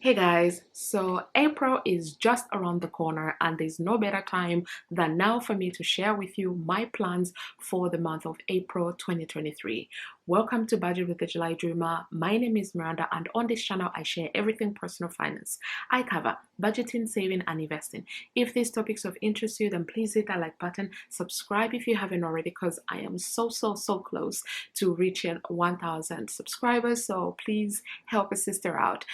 Hey guys, so April is just around the corner, and there's no better time than now for me to share with you my plans for the month of April 2023. Welcome to Budget with the July Dreamer. My name is Miranda, and on this channel, I share everything personal finance. I cover budgeting, saving, and investing. If these topics of interest you, then please hit that like button, subscribe if you haven't already, because I am so close to reaching 1,000 subscribers. So please help a sister out.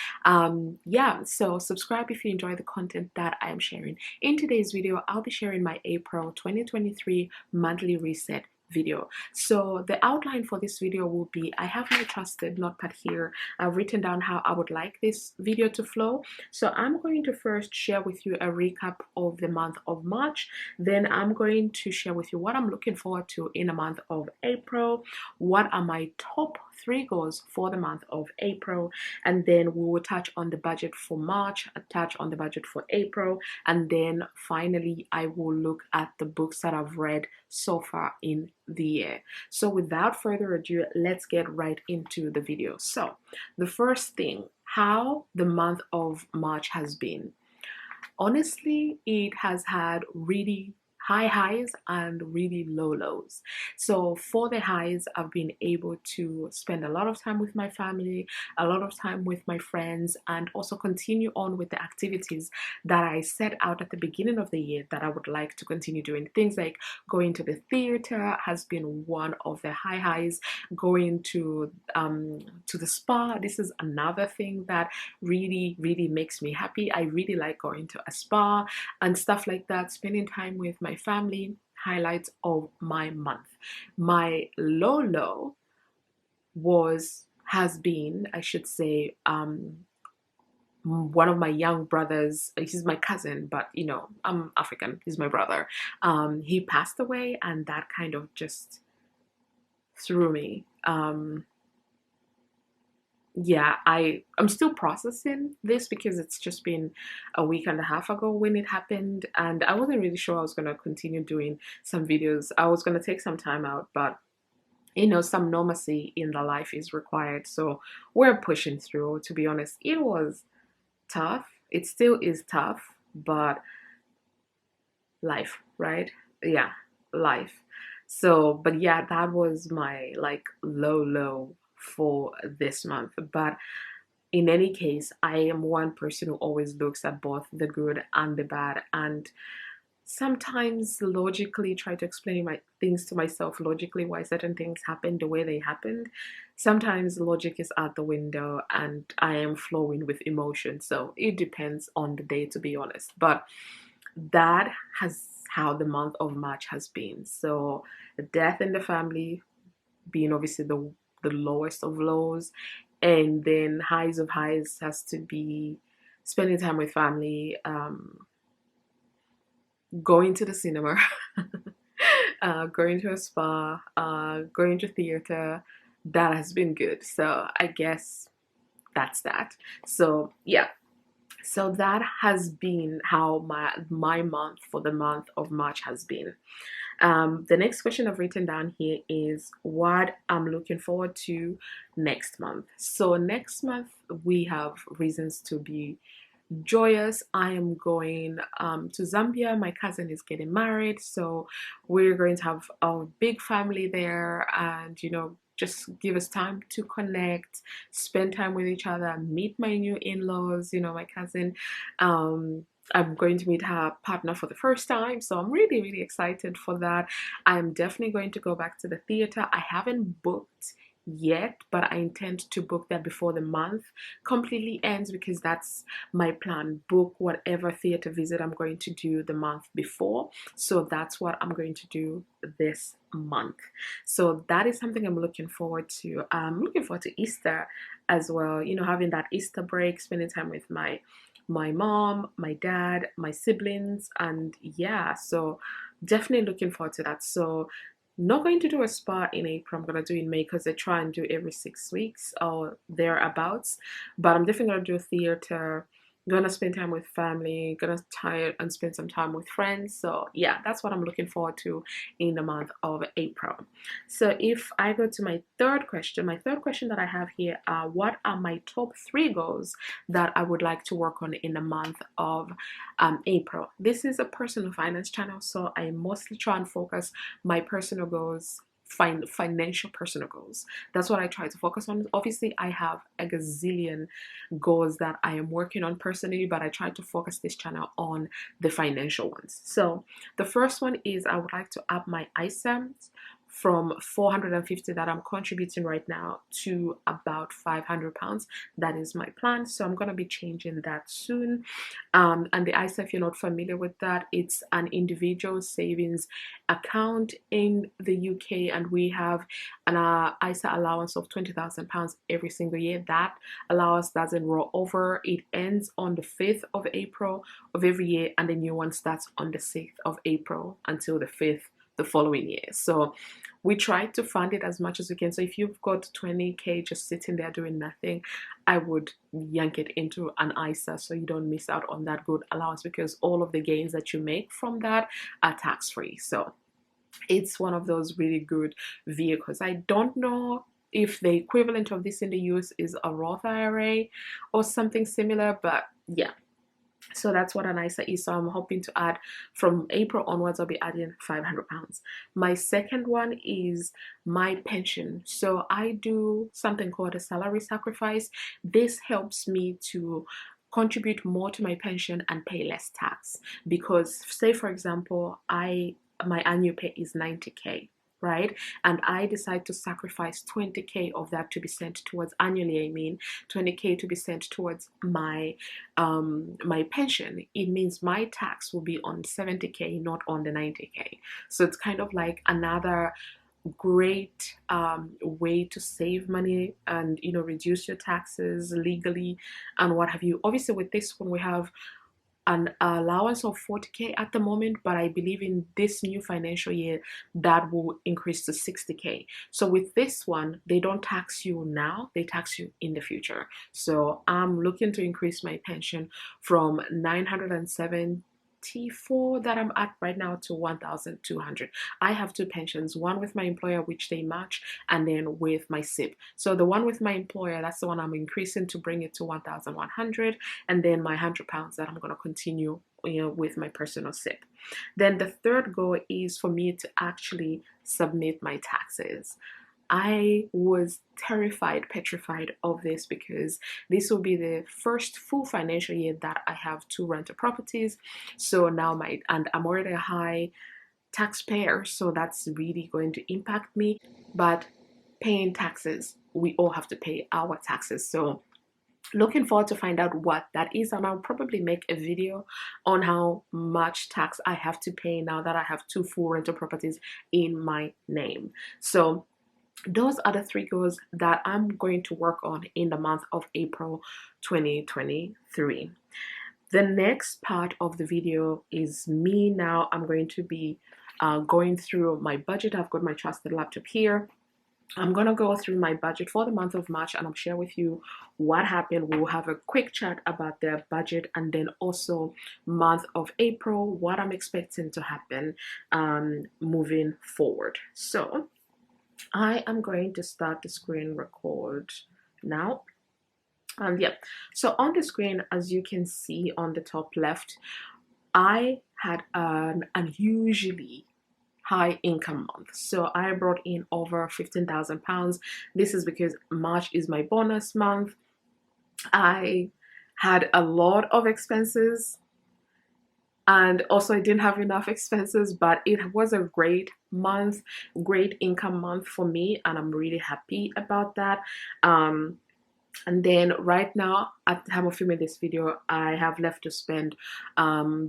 Yeah, so subscribe if you enjoy the content that I am sharing. In today's video, I'll be sharing my April 2023 monthly reset video. So the outline for this video will be, I have my trusted notepad here. I've written down how I would like this video to flow. So I'm going to first share with you a recap of the month of March. Then I'm going to share with you what I'm looking forward to in the month of April. What are my top 3 goals for the month of April? And then we will touch on the budget for March, touch on the budget for April, and then finally I will look at the books that I've read so far in the year. So without further ado, let's get right into the video. So the first thing, how the month of March has been. Honestly, it has had really high highs and really low lows. So for the highs, I've been able to spend a lot of time with my family, a lot of time with my friends, and also continue on with the activities that I set out at the beginning of the year that I would like to continue doing. Things like going to the theater has been one of the high highs. Going to the spa, this is another thing that really makes me happy. I really like going to a spa and stuff like that. Spending time with my family, highlights of my month. My low has been, I should say, one of my young brothers. He's my cousin, but I'm African, he's my brother. He passed away, and that kind of just threw me. Yeah, I'm still processing this because it's just been a week and a half ago when it happened, and I wasn't really sure I was going to continue doing some videos. I was going to take some time out, but some normalcy in the life is required, so we're pushing through. To be honest, it was tough. It still is tough, but life, right? Yeah, life. So, but yeah, that was my like low for this month. But in any case, I am one person who always looks at both the good and the bad, and sometimes logically try to explain my things to myself logically why certain things happened the way they happened. Sometimes logic is out the window and I am flowing with emotion. So it depends on the day, to be honest. But that has how the month of March has been. So death in the family being obviously the lowest of lows, and then highs of highs has to be spending time with family, going to the cinema, going to a spa, going to theater. That has been good. So I guess that's that. So yeah, so that has been how my month for the month of March has been. The next question I've written down here is what I'm looking forward to next month. So next month we have reasons to be joyous. I am going to Zambia. My cousin is getting married, so we're going to have a big family there, and just give us time to connect, spend time with each other, meet my new in-laws, my cousin. I'm going to meet her partner for the first time, so I'm really excited for that. I'm definitely going to go back to the theater. I haven't booked yet, but I intend to book that before the month completely ends, because that's my plan. Book whatever theater visit I'm going to do the month before. So that's what I'm going to do this month. So that is something I'm looking forward to. I'm looking forward to Easter as well, having that Easter break, spending time with my mom, my dad, my siblings, and yeah, so definitely looking forward to that. So not going to do a spa in April. I'm going to do in May because they try and do every 6 weeks or thereabouts. But I'm definitely going to do theater gonna spend time with family, gonna try and spend some time with friends. So yeah, that's what I'm looking forward to in the month of April. So if I go to my third question that I have here are, what are my top 3 goals that I would like to work on in the month of April? This is a personal finance channel, so I mostly try and focus my personal goals, financial personal goals. That's what I try to focus on. Obviously, I have a gazillion goals that I am working on personally, but I try to focus this channel on the financial ones. So the first one is I would like to up my ISA from 450 that I'm contributing right now to about 500 pounds. That is my plan. So I'm going to be changing that soon. And the ISA, if you're not familiar with that, it's an individual savings account in the UK, and we have an ISA allowance of 20,000 pounds every single year. That allowance doesn't roll over. It ends on the 5th of April of every year, and the new one starts on the 6th of April until the 5th the following year. So we try to fund it as much as we can. So if you've got 20k just sitting there doing nothing, I would yank it into an ISA so you don't miss out on that good allowance, because all of the gains that you make from that are tax-free. So it's one of those really good vehicles. I don't know if the equivalent of this in the US is a Roth IRA or something similar, but yeah. So that's what an ISA is. So I'm hoping to add from April onwards, I'll be adding 500 pounds. My second one is my pension. So I do something called a salary sacrifice. This helps me to contribute more to my pension and pay less tax, because say for example, my annual pay is 90k, right? And I decide to sacrifice 20k of that to be sent towards, annually I mean 20k to be sent towards my my pension. It means my tax will be on 70k, not on the 90k. So it's kind of like another great way to save money and, you know, reduce your taxes legally and what have you. Obviously with this one we have an allowance of 40k at the moment, but I believe in this new financial year that will increase to 60k. So with this one, they don't tax you now, they tax you in the future. So I'm looking to increase my pension from 974 that I'm at right now to 1,200. I have 2 pensions, one with my employer, which they match, and then with my SIP. So the one with my employer, that's the one I'm increasing to bring it to 1,100, and then my 100 pounds that I'm going to continue, you know, with my personal SIP. Then the third goal is for me to actually submit my taxes. I was terrified, petrified of this, because this will be the first full financial year that I have 2 rental properties. So now and I'm already a high taxpayer, so that's really going to impact me. But paying taxes, we all have to pay our taxes. So looking forward to find out what that is, and I'll probably make a video on how much tax I have to pay now that I have 2 full rental properties in my name. So those are the 3 goals that I'm going to work on in the month of April 2023. The next part of the video is me now. I'm going to be going through my budget. I've got my trusted laptop here. I'm going to go through my budget for the month of March, and I'll share with you what happened. We'll have a quick chat about the budget, and then also month of April, what I'm expecting to happen moving forward. So I am going to start the screen record now. Yeah, so on the screen, as you can see on the top left, I had an unusually high income month. So I brought in over 15,000 pounds. This is because March is my bonus month. I had a lot of expenses, and also I didn't have enough expenses, but it was a great month, great income month for me, and I'm really happy about that. And then right now, at the time of filming this video, I have left to spend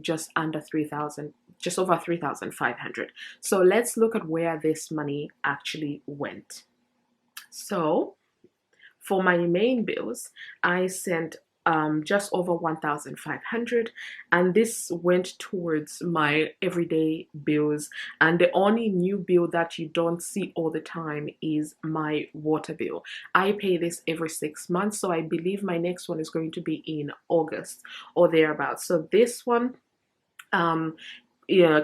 just under 3,000, just over 3,500. So let's look at where this money actually went. So for my main bills, I sent just over 1,500, and this went towards my everyday bills. And the only new bill that you don't see all the time is my water bill. I pay this every 6 months, so I believe my next one is going to be in August or thereabouts. So this one um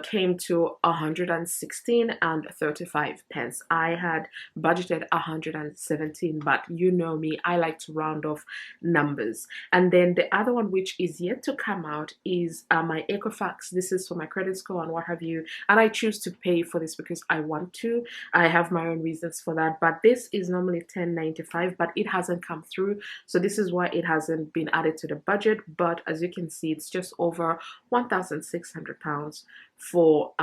came to 116 and 35 pence. I had budgeted 117, but you know me, I like to round off numbers. And then the other one, which is yet to come out, is my Equifax. This is for my credit score and what have you, and I choose to pay for this because I want to. I have my own reasons for that, but this is normally 10.95, but it hasn't come through, so this is why it hasn't been added to the budget. But as you can see, it's just over 1,600 pounds for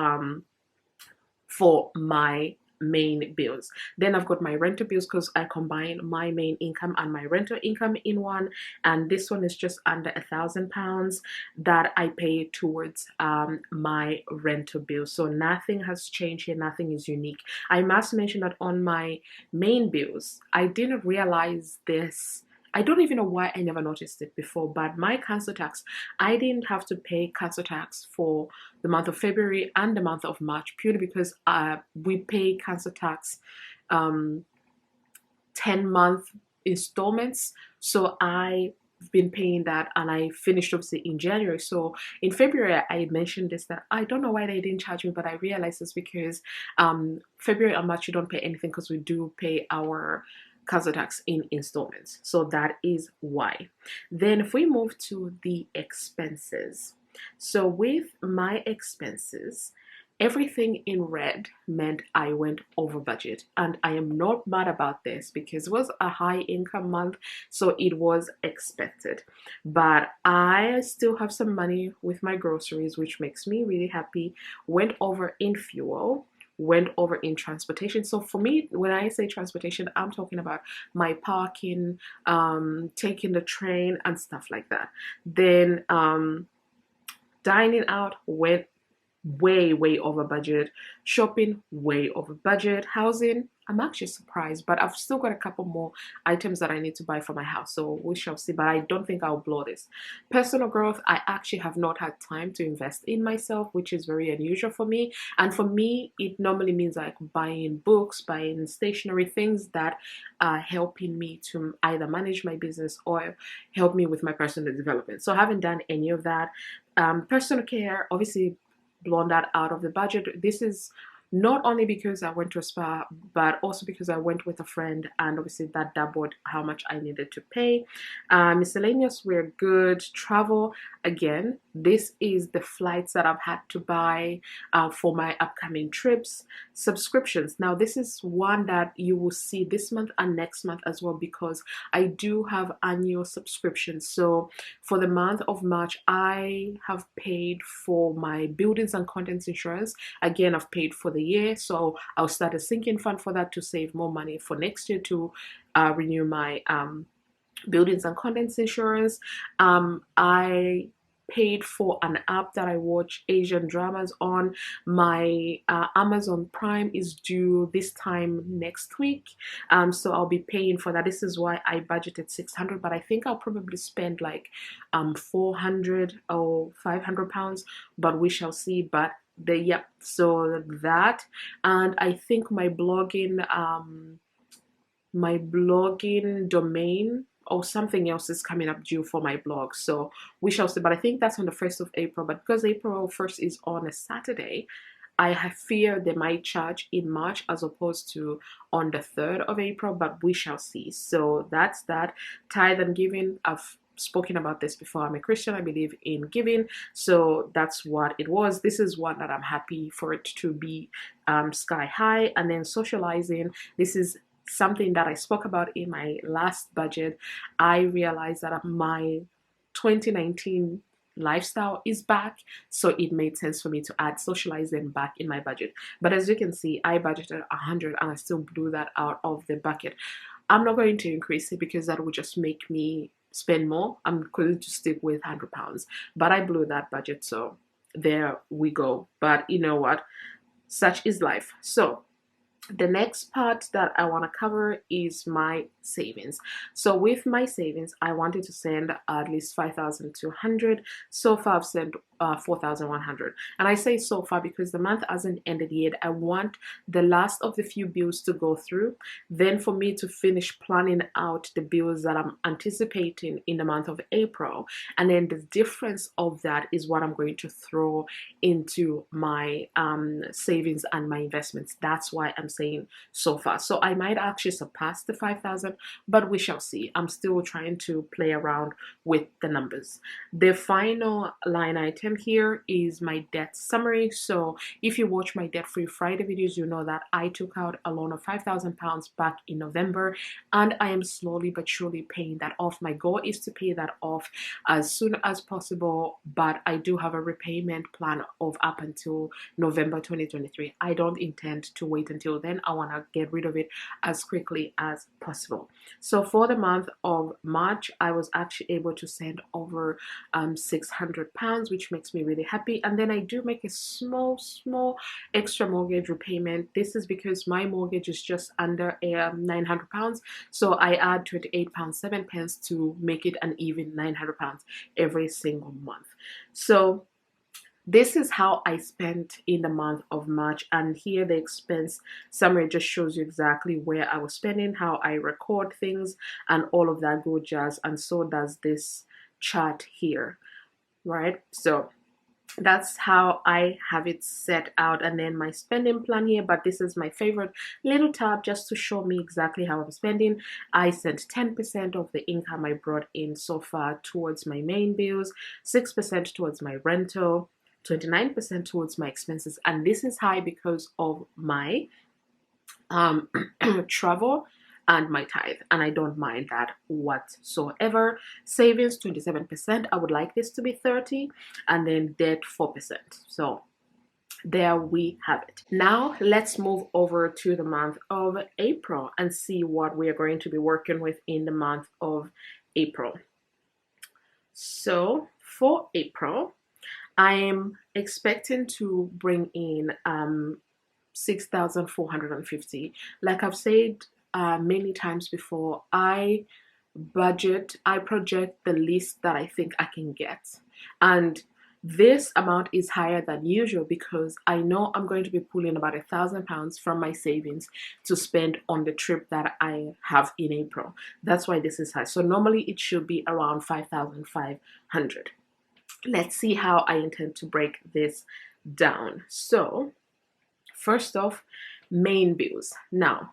my main bills. Then I've got my rental bills because I combine my main income and my rental income in one, and this one is just under £1,000 that I pay towards my rental bill. So nothing has changed here, nothing is unique. I must mention that on my main bills, I didn't realize this. I don't even know why I never noticed it before, but my council tax, I didn't have to pay council tax for the month of February and the month of March, purely because we pay council tax 10-month installments. So I've been paying that, and I finished obviously in January. So in February, I mentioned this, that I don't know why they didn't charge me, but I realized it's because February and March you don't pay anything because we do pay our council tax in installments. So that is why. Then if we move to the expenses, so with my expenses, everything in red meant I went over budget, and I am not mad about this because it was a high income month, so it was expected. But I still have some money with my groceries, which makes me really happy. Went over in fuel, went over in transportation. So for me, when I say transportation, I'm talking about my parking, taking the train and stuff like that. Then dining out went way over budget. Shopping, way over budget. Housing, I'm actually surprised, but I've still got a couple more items that I need to buy for my house, so we shall see, but I don't think I'll blow this. Personal growth, I actually have not had time to invest in myself, which is very unusual for me. And for me, it normally means like buying books, buying stationery, things that are helping me to either manage my business or help me with my personal development. So I haven't done any of that. Personal care, obviously blown that out of the budget. This is not only because I went to a spa, but also because I went with a friend, and obviously that doubled how much I needed to pay. Miscellaneous were good. Travel, again, this is the flights that I've had to buy for my upcoming trips. Subscriptions, now this is one that you will see this month and next month as well, because I do have annual subscriptions. So for the month of March, I have paid for my buildings and contents insurance. Again, I've paid for the year, so I'll start a sinking fund for that to save more money for next year to renew my buildings and contents insurance. I paid for an app that I watch Asian dramas on. My Amazon Prime is due this time next week, so I'll be paying for that. This is why I budgeted 600, but I think I'll probably spend like 400 or 500 pounds, but we shall see. But so that, and I think my blogging domain or something else is coming up due for my blog, so we shall see. But I think that's on the 1st of April, but because April 1st is on a Saturday, I fear they might charge in March as opposed to on the 3rd of April, but we shall see. So that's that. Tithe and giving, I've spoken about this before. I'm a Christian, I believe in giving, so that's what it was. This is one that I'm happy for it to be sky high. And then socializing, this is something that I spoke about in my last budget. I realized that my 2019 lifestyle is back, so it made sense for me to add socializing back in my budget. But as you can see, I budgeted 100 and I still blew that out of the bucket. I'm not going to increase it because that would just make me spend more. I'm going to stick with £100, but I blew that budget, so there we go. But you know what, such is life. So The next part that I want to cover is my savings. So with my savings, I wanted to send at least 5,200. So far I've sent 4,100, and I say so far because the month hasn't ended yet. I want the last of the few bills to go through, then for me to finish planning out the bills that I'm anticipating in the month of April, and then the difference of that is what I'm going to throw into my savings and my investments. That's why I'm saying so far. So I might actually surpass the 5,000, but we shall see. I'm still trying to play around with the numbers. The final line item here is my debt summary. So if you watch my debt free Friday videos, you know that I took out a loan of £5,000 back in November, and I am slowly but surely paying that off. My goal is to pay that off as soon as possible, but I do have a repayment plan of up until November 2023. I don't intend to wait until then. I want to get rid of it as quickly as possible. So for the month of March, I was actually able to send over £600, which makes me really happy. And then I do make a small extra mortgage repayment. This is because my mortgage is just under £900, so I add £28.07 to make it an even £900 every single month. So this is how I spent in the month of March, and here the expense summary just shows you exactly where I was spending, how I record things, and all of that good jazz. And so does this chart here, right? So that's how I have it set out, and then my spending plan here. But this is my favorite little tab just to show me exactly how I'm spending. I sent 10% of the income I brought in so far towards my main bills, 6% towards my rental, 29% towards my expenses, and this is high because of my travel and my tithe, and I don't mind that whatsoever. Savings 27%. I would like this to be 30, and then debt 4%. So there we have it. Now let's move over to the month of April and see what we are going to be working with in the month of April. So for April, I'm expecting to bring in 6,450. Like I've said many times before, I project the least that I think I can get. And this amount is higher than usual because I know I'm going to be pulling about £1,000 from my savings to spend on the trip that I have in April. That's why this is high. So normally it should be around 5,500. Let's see how I intend to break this down. So first off, main bills. Now,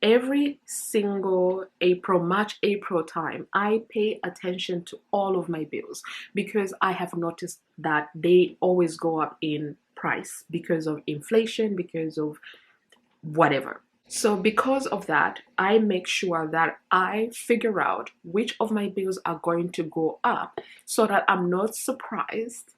every single March, April time, I pay attention to all of my bills because I have noticed that they always go up in price because of inflation, because of whatever. So because of that, I make sure that I figure out which of my bills are going to go up so that I'm not surprised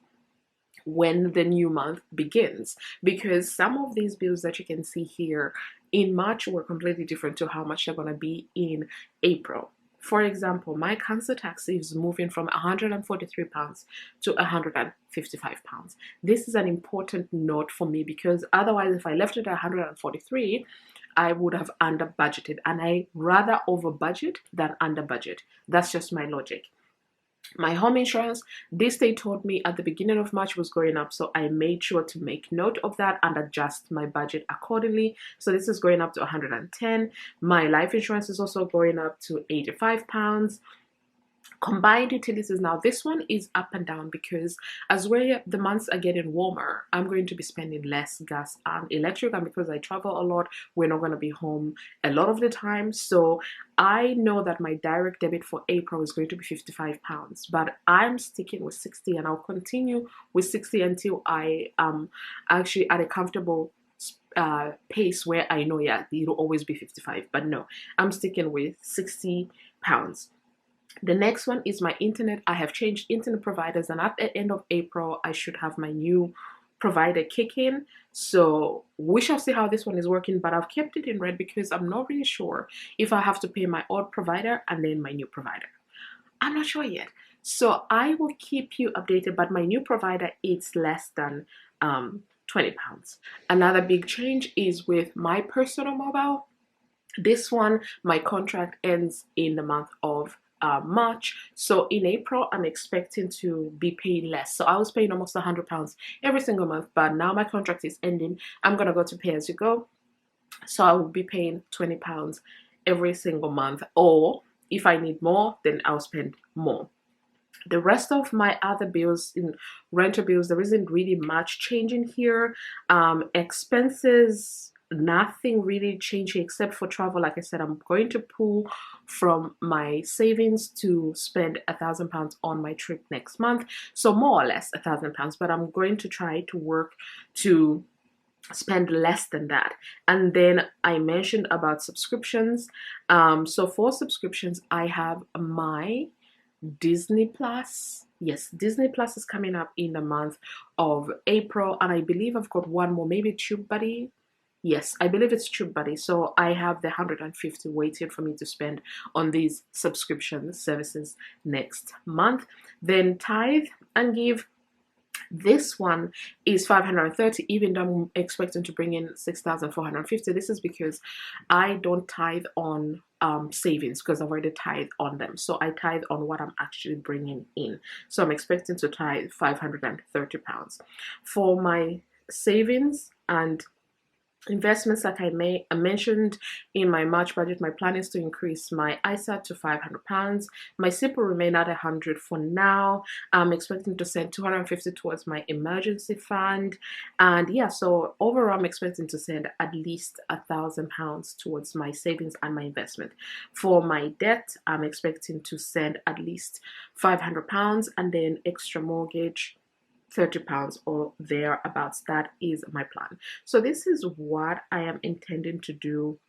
when the new month begins, because some of these bills that you can see here in March were completely different to how much they're going to be in April. For example, my council tax is moving from £143 to £155. This is an important note for me because otherwise, if I left it at 143, I would have under budgeted, and I rather over budget than under budget. That's just my logic. My home insurance, this they told me at the beginning of March was going up, so I made sure to make note of that and adjust my budget accordingly. So this is going up to 110. My life insurance is also going up to £85. Combined utilities, now this one is up and down because as the months are getting warmer, I'm going to be spending less gas and electric, and because I travel a lot, we're not going to be home a lot of the time. So I know that my direct debit for April is going to be £55, but I'm sticking with 60, and I'll continue with 60 until I actually at a comfortable pace where I know, yeah, it'll always be 55, but no, I'm sticking with £60. The next one is my internet. I have changed internet providers, and at the end of April, I should have my new provider kick in. So we shall see how this one is working, but I've kept it in red because I'm not really sure if I have to pay my old provider and then my new provider. I'm not sure yet. So I will keep you updated, but my new provider, it's less than £20. Another big change is with my personal mobile. This one, my contract ends in the month of March. So in April, I'm expecting to be paying less. So I was paying almost £100 every single month, but now my contract is ending. I'm gonna go to pay as you go. So I will be paying £20 every single month. Or if I need more, then I'll spend more. The rest of my other bills, in rental bills, there isn't really much changing here. Expenses, nothing really changing except for travel. Like I said, I'm going to pull from my savings to spend £1,000 on my trip next month. So more or less £1,000, but I'm going to try to work to spend less than that. And then I mentioned about subscriptions. So for subscriptions, I have my Disney Plus. Yes, Disney Plus is coming up in the month of April, and I believe I've got one more, maybe TubeBuddy. Yes, I believe it's TubeBuddy. So I have the 150 waiting for me to spend on these subscription services next month. Then Tithe and Give. This one is 530, even though I'm expecting to bring in 6,450. This is because I don't tithe on savings, because I've already tithe on them. So I tithe on what I'm actually bringing in. So I'm expecting to tithe £530. For my savings and investments, like I mentioned in my March budget, my plan is to increase my ISA to £500. My SIP will remain at 100 for now. I'm expecting to send 250 towards my emergency fund, and yeah, so overall I'm expecting to send at least £1,000 towards my savings and my investment. For my debt, I'm expecting to send at least £500, and then extra mortgage £30 or thereabouts. That is my plan. So this is what I am intending to do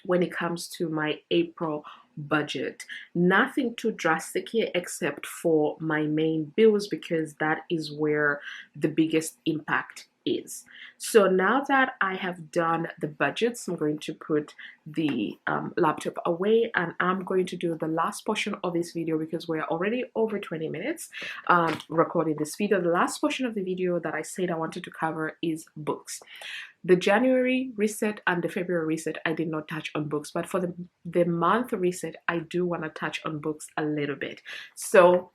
when it comes to my April budget. Nothing too drastic here except for my main bills, because that is where the biggest impact is. So now that I have done the budgets, I'm going to put the laptop away, and I'm going to do the last portion of this video, because we're already over 20 minutes recording this video. The last portion of the video that I said I wanted to cover is books. The January reset and the February reset, I did not touch on books, but for the month reset, I do want to touch on books a little bit. So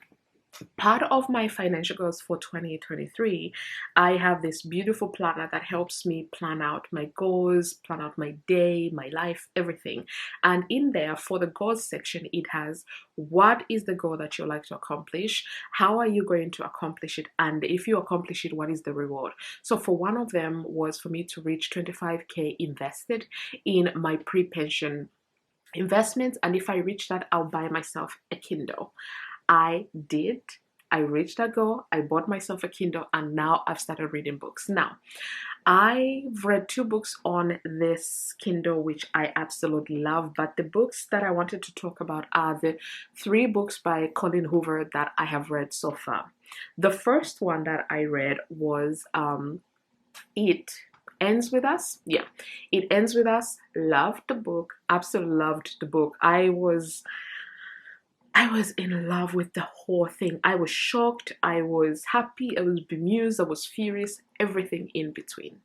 part of my financial goals for 2023, I have this beautiful planner that helps me plan out my goals, plan out my day, my life, everything. And in there, for the goals section, it has what is the goal that you like to accomplish, how are you going to accomplish it, and if you accomplish it, what is the reward. So for one of them was for me to reach 25k invested in my pre-pension investments, and if I reach that, I'll buy myself a Kindle. I did. I reached that goal. I bought myself a Kindle, and now I've started reading books. Now, I've read 2 books on this Kindle, which I absolutely love. But the books that I wanted to talk about are the 3 books by Colleen Hoover that I have read so far. The first one that I read was It Ends With Us. Yeah, It Ends With Us. Loved the book. Absolutely loved the book. I was in love with the whole thing. I was shocked, I was happy, I was bemused, I was furious, everything in between.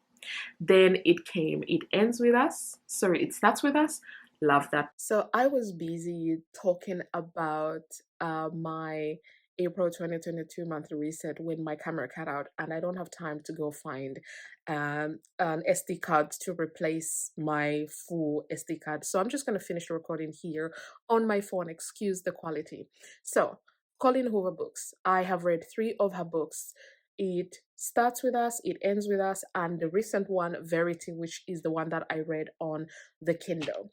Then it came, It Ends With Us. Sorry, It Starts With Us. Love that. So I was busy talking about my April 2022 monthly reset when my camera cut out, and I don't have time to go find an SD card to replace my full SD card. So I'm just going to finish the recording here on my phone. Excuse the quality. So, Colleen Hoover books. I have read 3 of her books. It Starts With Us, It Ends With Us, and the recent one, Verity, which is the one that I read on the Kindle.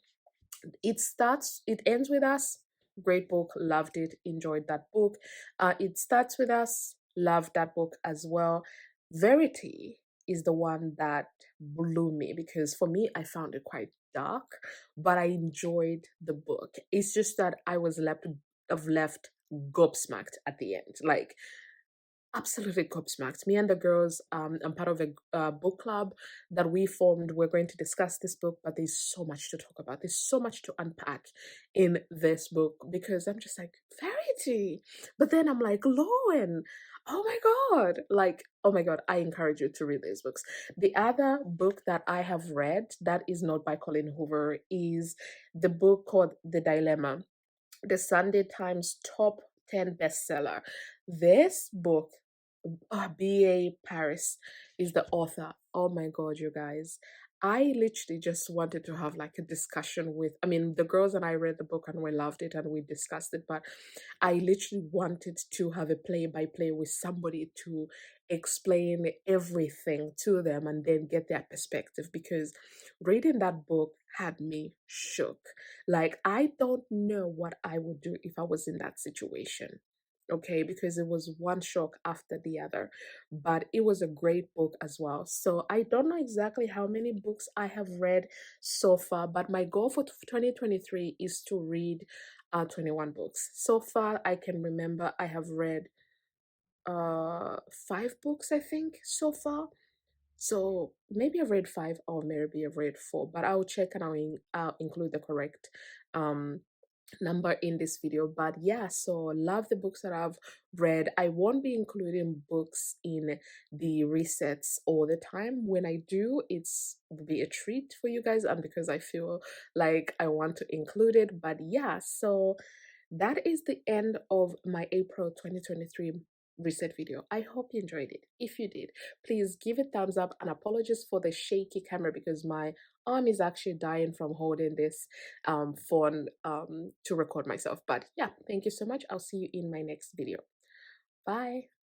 It Ends With Us. Great book, loved it, enjoyed that book. It Starts With Us, loved that book as well. Verity is the one that blew me, because for me, I found it quite dark, but I enjoyed the book. It's just that I was left gobsmacked at the end. Like, Absolutely gobsmacked. Me and the girls, I'm part of a book club that we formed. We're going to discuss this book, but there's so much to talk about. There's so much to unpack in this book because I'm just like, Verity. But then I'm like, Lowen. Oh my God. Like, oh my God, I encourage you to read these books. The other book that I have read that is not by Colin Hoover is the book called The Dilemma, the Sunday Times top 10 bestseller. This book, B.A. Paris is the author. Oh my God, you guys. I literally just wanted to have like a discussion with, I mean, the girls and I read the book and we loved it and we discussed it, but I literally wanted to have a play by play with somebody to explain everything to them and then get their perspective because reading that book had me shook. Like, I don't know what I would do if I was in that situation. Okay, because it was one shock after the other, but it was a great book as well. So, I don't know exactly how many books I have read so far, but my goal for 2023 is to read 21 books. So far, I can remember I have read 5 books, I think, so far. So maybe I've read 5 or maybe I've read 4, but I'll check and I'll include the correct um number in this video. But yeah, so love the books that I've read. I won't be including books in the resets all the time. When I do, it's will be a treat for you guys and because I feel like I want to include it. But yeah, so that is the end of my April 2023 reset video. I hope you enjoyed it. If you did, please give it thumbs up and apologies for the shaky camera because my arm is actually dying from holding this phone to record myself. But yeah, thank you so much. I'll see you in my next video. Bye.